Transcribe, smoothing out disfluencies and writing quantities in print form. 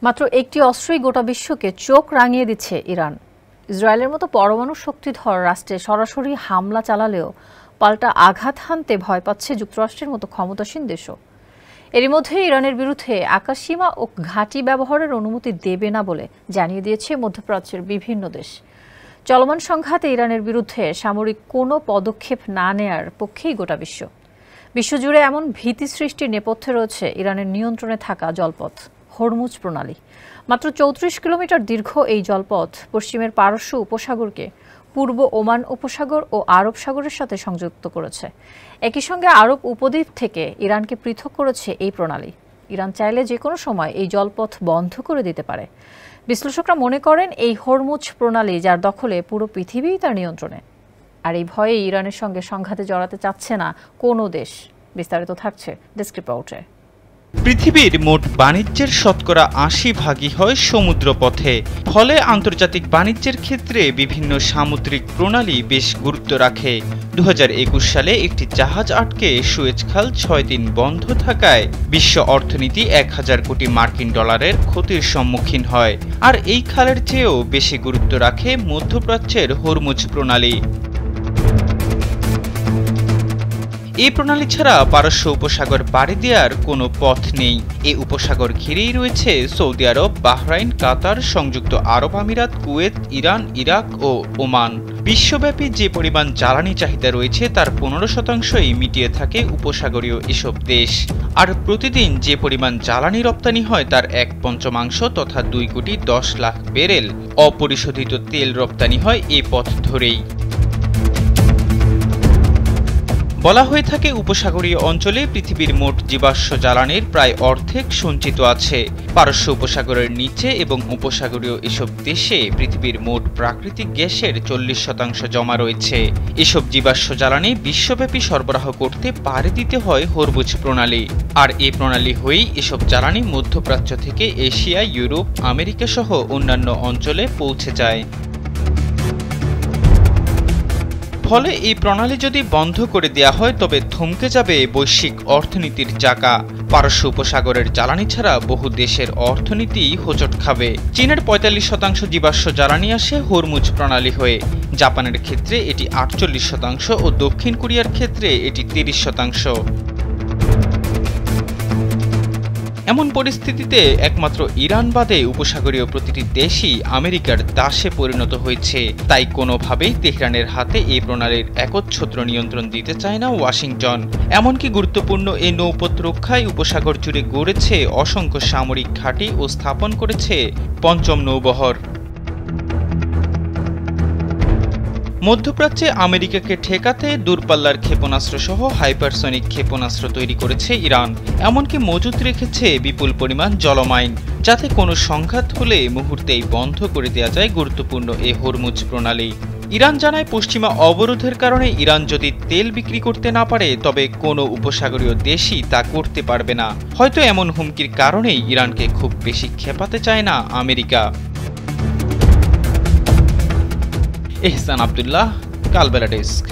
মাত্র একটি অস্ত্রই গোটা বিশ্বকে চোখ রাঙিয়ে দিচ্ছে ইরান। ইসরায়েলের মতো পরমাণু শক্তিধর রাষ্ট্রে সরাসরি হামলা চালালেও পাল্টা আঘাত হানতে ভয় পাচ্ছে যুক্তরাষ্ট্রের মতো ক্ষমতাসীন দেশও। এরই মধ্যে ইরানের বিরুদ্ধে আকাশসীমা ও ঘাঁটি ব্যবহারের অনুমতি দেবে না বলে জানিয়ে দিয়েছে মধ্যপ্রাচ্যের বিভিন্ন দেশ। চলমান সংঘাতে ইরানের বিরুদ্ধে সামরিক কোনো পদক্ষেপ না নেয়ার পক্ষেই গোটা বিশ্ব। বিশ্বজুড়ে এমন ভীতি সৃষ্টির নেপথ্যে রয়েছে ইরানের নিয়ন্ত্রণে থাকা জলপথ হরমুজ প্রণালী। মাত্র ৩৪ কিলোমিটার দীর্ঘ এই জলপথ পশ্চিমের পারস্য উপসাগরকে পূর্ব ওমান উপসাগর ও আরব সাগরের সাথে সংযুক্ত করেছে। একই সঙ্গে আরব উপদ্বীপ থেকে ইরানকে পৃথক করেছে এই প্রণালী। ইরান চাইলে যে কোনো সময় এই জলপথ বন্ধ করে দিতে পারে। বিশ্লেষকরা মনে করেন এই হরমুজ প্রণালী যার দখলে পুরো পৃথিবীই তার নিয়ন্ত্রণে। আর এই ভয়ে ইরানের সঙ্গে সংঘাতে জড়াতে চাচ্ছে না কোনো দেশ। বিস্তারিত থাকছে ডেস্ক রিপোর্টে। পৃথিবীর মোট বাণিজ্যের শতকরা ৮০% হয় সমুদ্রপথে। ফলে আন্তর্জাতিক বাণিজ্যের ক্ষেত্রে বিভিন্ন সামুদ্রিক প্রণালী বেশ গুরুত্ব রাখে। ২০২১ সালে একটি জাহাজ আটকে সুয়েজ খাল ৬ দিন বন্ধ থাকায় বিশ্ব অর্থনীতি ১,০০০ কোটি মার্কিন ডলারের ক্ষতির সম্মুখীন হয়। আর এই খালের চেয়েও বেশি গুরুত্ব রাখে মধ্যপ্রাচ্যের হরমুজ প্রণালী। এই প্রণালী ছাড়া পারস্য উপসাগর পাড়ি দেওয়ার কোনো পথ নেই। এই উপসাগর ঘিরেই রয়েছে সৌদি আরব, বাহরাইন, কাতার, সংযুক্ত আরব আমিরাত, কুয়েত, ইরান, ইরাক ও ওমান। বিশ্বব্যাপী যে পরিমাণ জ্বালানি চাহিদা রয়েছে তার ১৫%ই মিটিয়ে থাকে উপসাগরীয় এসব দেশ। আর প্রতিদিন যে পরিমাণ জ্বালানি রপ্তানি হয় তার ১/৫ তথা ২,১০,০০,০০০ ব্যারেল অপরিশোধিত তেল রপ্তানি হয় এই পথ ধরেই। বলা হয়ে থাকে উপসাগরীয় অঞ্চলে পৃথিবীর মোট জীবাশ্ম জ্বালানির প্রায় অর্ধেক সঞ্চিত আছে। পারস্য উপসাগরের নিচে এবং উপসাগরীয় এসব দেশে পৃথিবীর মোট প্রাকৃতিক গ্যাসের ৪০% জমা রয়েছে। এসব জীবাশ্ম জ্বালানি বিশ্বব্যাপী সরবরাহ করতে পাড়ি দিতে হয় হরমুজ প্রণালী। আর এই প্রণালী হয়েই এসব জ্বালানি মধ্যপ্রাচ্য থেকে এশিয়া, ইউরোপ, আমেরিকা সহ অন্যান্য অঞ্চলে পৌঁছে যায়। ফলে এই প্রণালী যদি বন্ধ করে দেয়া হয় তবে থমকে যাবে বৈশ্বিক অর্থনীতির চাকা। পারস্য উপসাগরের জ্বালানি ছাড়া বহু দেশের অর্থনীতি হোঁচট খাবে। চীনের ৪৫% জীবাশ্ম জ্বালানি আসে হরমুজ প্রণালী হয়ে। জাপানের ক্ষেত্রে এটি ৪৮% ও দক্ষিণ কোরিয়ার ক্ষেত্রে এটি ৩০%। এমন পরিস্থিতিতে একমাত্র ইরান বাদে উপসাগরীয় প্রতিটি দেশই আমেরিকার দাসে পরিণত হয়েছে। তাই কোনোভাবেই তেহরানের হাতে এই প্রণালীর একচ্ছত্র নিয়ন্ত্রণ দিতে চায় না ওয়াশিংটন। এমনকি গুরুত্বপূর্ণ এই নৌপথ রক্ষায় উপসাগর জুড়ে গড়েছে অসংখ্য সামরিক ঘাঁটি ও স্থাপন করেছে পঞ্চম নৌবহর। মধ্যপ্রাচ্যে আমেরিকাকে ঠেকাতে দূরপাল্লার ক্ষেপণাস্ত্র সহ হাইপারসনিক ক্ষেপণাস্ত্র তৈরি করেছে ইরান। এমনকি মজুত রেখেছে বিপুল পরিমাণ জলমাইন, যাতে কোনো সংঘাত হলে মুহূর্তেই বন্ধ করে দেওয়া যায় গুরুত্বপূর্ণ এই হরমুজ প্রণালী। ইরান জানায় পশ্চিমা অবরোধের কারণে ইরান যদি তেল বিক্রি করতে না পারে তবে কোনো উপসাগরীয় দেশই তা করতে পারবে না। হয়তো এমন হুমকির কারণেই ইরানকে খুব বেশি খেপাতে চায় না আমেরিকা। এহসান আব্দুল্লাহ, কালবেলা ডেস্ক।